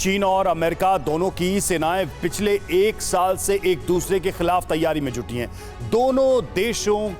चीन और अमेरिका दोनों की सेनाएं पिछले एक साल से एक दूसरे के खिलाफ तैयारी में जुटी हैं। दोनों देशों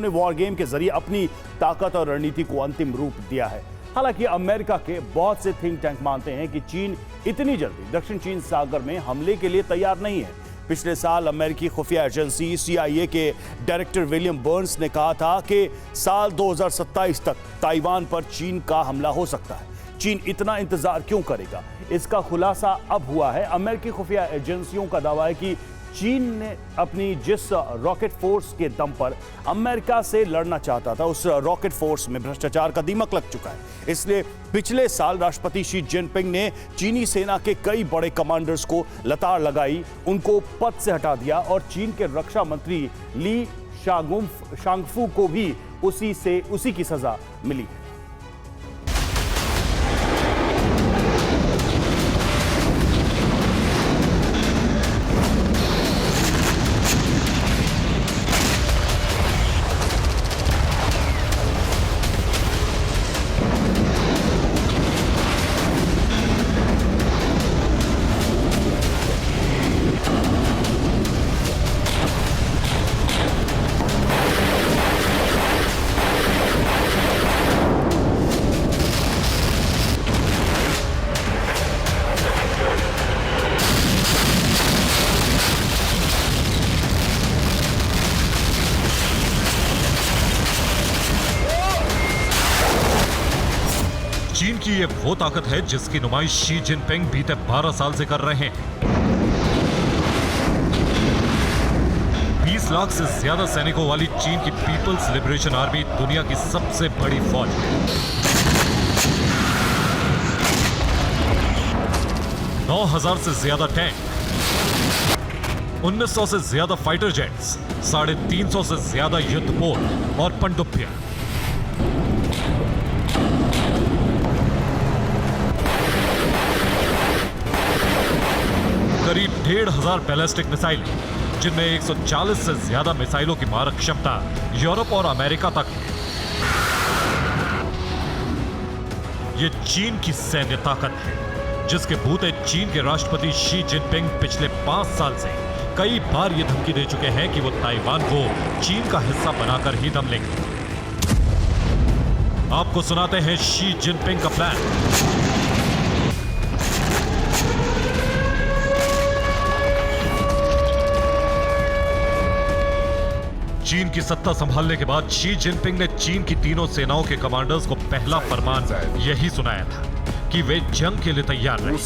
ने वॉर गेम के जरिए अपनी ताकत और रणनीति को अंतिम रूप दिया है। हालांकि अमेरिका के बहुत से थिंक टैंक मानते हैं कि चीन इतनी जल्दी दक्षिण चीन सागर में हमले के लिए तैयार नहीं है। पिछले साल अमेरिकी खुफिया एजेंसी CIA के डायरेक्टर विलियम बर्न्स ने कहा था कि साल 2027 तक ताइवान पर चीन का हमला हो सकता है। चीन इतना इंतजार क्यों करेगा, इसका खुलासा अब हुआ है। अमेरिकी खुफिया एजेंसियों का दावा है कि चीन ने अपनी जिस रॉकेट फोर्स के दम पर अमेरिका से लड़ना चाहता था, उस रॉकेट फोर्स में भ्रष्टाचार का दीमक लग चुका है। इसलिए पिछले साल राष्ट्रपति शी जिनपिंग ने चीनी सेना के कई बड़े कमांडर्स को लताड़ लगाई, उनको पद से हटा दिया और चीन के रक्षा मंत्री ली शांगफू को भी उसी की सजा मिली। चीन की ये वो ताकत है जिसकी नुमाइश शी जिनपिंग बीते 12 साल से कर रहे हैं। 20 लाख से ज्यादा सैनिकों वाली चीन की पीपल्स लिबरेशन आर्मी दुनिया की सबसे बड़ी फौज है। 9,000 से ज्यादा टैंक, 1900 से ज्यादा फाइटर जेट्स, 350 से ज्यादा युद्धपोत और पनडुब्बियां। करीब 1,500 बैलिस्टिक मिसाइल, जिनमें 140 से ज्यादा मिसाइलों की मारक क्षमता यूरोप और अमेरिका तक है। यह चीन की सैन्य ताकत है, जिसके बूते चीन के राष्ट्रपति शी जिनपिंग पिछले 5 साल से कई बार ये धमकी दे चुके हैं कि वो ताइवान को चीन का हिस्सा बनाकर ही दम लेंगे। आपको सुनाते हैं शी जिनपिंग का प्लान। चीन की सत्ता संभालने के बाद शी जिनपिंग ने चीन की तीनों सेनाओं के कमांडर्स को पहला फरमान यही सुनाया था कि वे जंग के लिए तैयार रहें।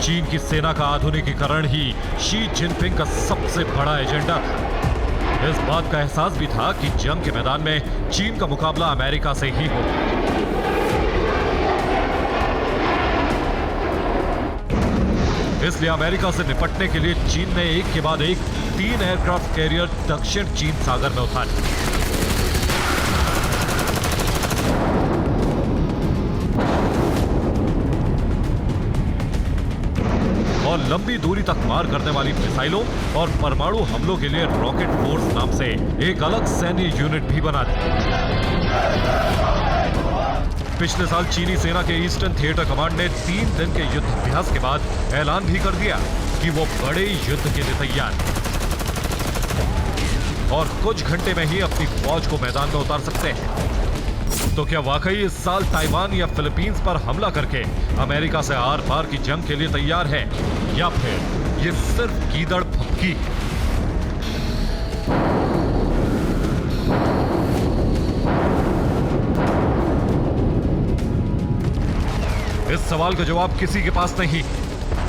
चीन की सेना का आधुनिकीकरण ही शी जिनपिंग का सबसे बड़ा एजेंडा था। इस बात का एहसास भी था कि जंग के मैदान में चीन का मुकाबला अमेरिका से ही होगा। इसलिए अमेरिका से निपटने के लिए चीन ने एक के बाद एक 3 एयरक्राफ्ट कैरियर दक्षिण चीन सागर में उतारे और लंबी दूरी तक मार करने वाली मिसाइलों और परमाणु हमलों के लिए रॉकेट फोर्स नाम से एक अलग सैन्य यूनिट भी बना दी। पिछले साल चीनी सेना के ईस्टर्न थिएटर कमांड ने 3 दिन के युद्ध अभ्यास के बाद ऐलान भी कर दिया कि वो बड़े युद्ध के लिए तैयार है और कुछ घंटे में ही अपनी फौज को मैदान में उतार सकते हैं। तो क्या वाकई इस साल ताइवान या फिलीपींस पर हमला करके अमेरिका से आर पार की जंग के लिए तैयार है, या फिर ये सिर्फ गीदड़ फक्की है? इस सवाल का जवाब किसी के पास नहीं,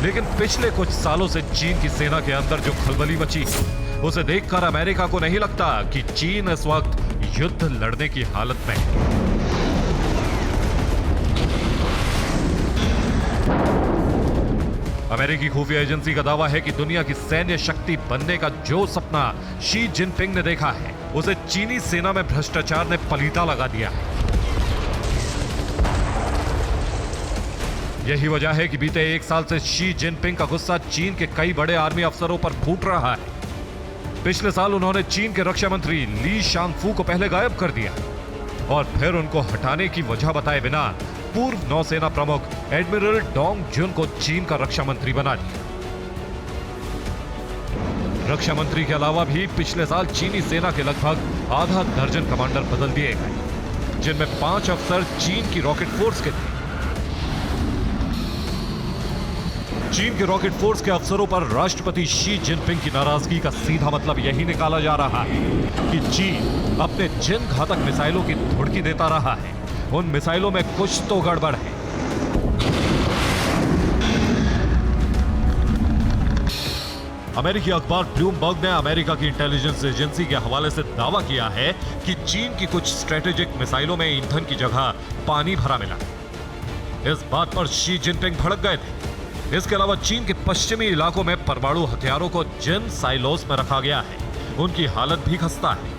लेकिन पिछले कुछ सालों से चीन की सेना के अंदर जो खलबली मची, उसे देखकर अमेरिका को नहीं लगता कि चीन इस वक्त युद्ध लड़ने की हालत में है। अमेरिकी खुफिया एजेंसी का दावा है कि दुनिया की सैन्य शक्ति बनने का जो सपना शी जिनपिंग ने देखा है, उसे चीनी सेना में भ्रष्टाचार ने पलीता लगा दिया है। यही वजह है कि बीते 1 साल से शी जिनपिंग का गुस्सा चीन के कई बड़े आर्मी अफसरों पर फूट रहा है। पिछले साल उन्होंने चीन के रक्षा मंत्री ली शांगफू को पहले गायब कर दिया और फिर उनको हटाने की वजह बताए बिना पूर्व नौसेना प्रमुख एडमिरल डोंग जुन को चीन का रक्षा मंत्री बना दिया। रक्षा मंत्री के अलावा भी पिछले साल चीनी सेना के लगभग आधा दर्जन कमांडर बदल दिए गए, जिनमें 5 अफसर चीन की रॉकेट फोर्स के थे। चीन के रॉकेट फोर्स के अफसरों पर राष्ट्रपति शी जिनपिंग की नाराजगी का सीधा मतलब यही निकाला जा रहा है कि चीन अपने जिन घातक मिसाइलों की धुड़की देता रहा है, उन मिसाइलों में कुछ तो गड़बड़ है। अमेरिकी अखबार ब्लूमबर्ग ने अमेरिका की इंटेलिजेंस एजेंसी के हवाले से दावा किया है कि चीन की कुछ स्ट्रेटेजिक मिसाइलों में ईंधन की जगह पानी भरा मिला। इस बात पर शी जिनपिंग भड़क गए थे। इसके अलावा चीन के पश्चिमी इलाकों में परमाणु हथियारों को जिन साइलोस में रखा गया है, उनकी हालत भी खस्ता है।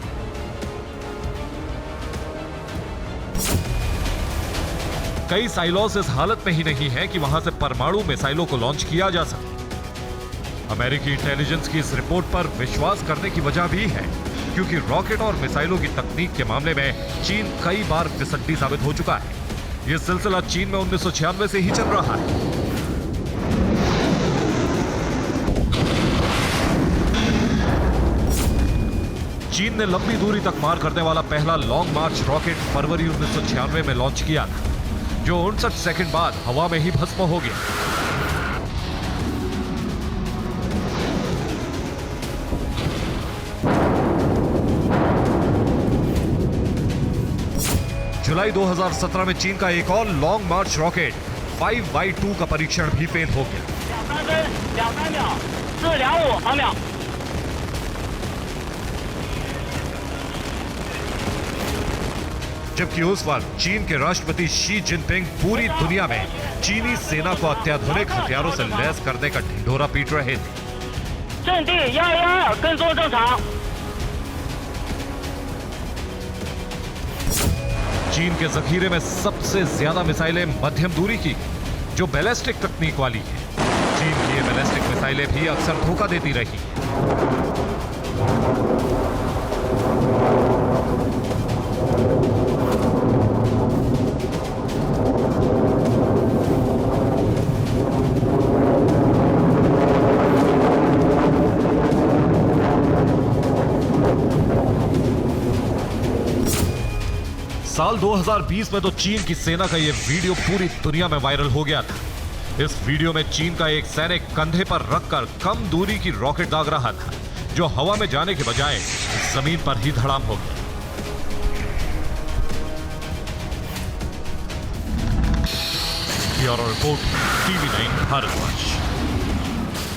कई साइलोस इस हालत में ही नहीं है कि वहां से परमाणु मिसाइलों को लॉन्च किया जा सके। अमेरिकी इंटेलिजेंस की इस रिपोर्ट पर विश्वास करने की वजह भी है, क्योंकि रॉकेट और मिसाइलों की तकनीक के मामले में चीन कई बार फिसड्डी साबित हो चुका है। यह सिलसिला चीन में 1996 से ही चल रहा है। चीन ने लंबी दूरी तक मार करने वाला पहला लॉन्ग मार्च रॉकेट फरवरी 1996 में लॉन्च किया था, जो 59 सेकंड बाद हवा में ही भस्म हो गया। जुलाई 2017 में चीन का एक और लॉन्ग मार्च रॉकेट 5Y2 का परीक्षण भी फेल हो गया। जबकि उस वक्त चीन के राष्ट्रपति शी जिनपिंग पूरी दुनिया में चीनी सेना को अत्याधुनिक हथियारों से लैस करने का ढिंढोरा पीट रहे थे। चीन के जखीरे में सबसे ज्यादा मिसाइलें मध्यम दूरी की, जो बैलिस्टिक तकनीक वाली है। चीन की ये बैलिस्टिक मिसाइलें भी अक्सर धोखा देती रही। साल 2020 में तो चीन की सेना का यह वीडियो पूरी दुनिया में वायरल हो गया था। इस वीडियो में चीन का एक सैनिक कंधे पर रखकर कम दूरी की रॉकेट दाग रहा था, जो हवा में जाने के बजाय जमीन पर ही धड़ाम हो गया। Bureau report, TV9 Bharatvarsh.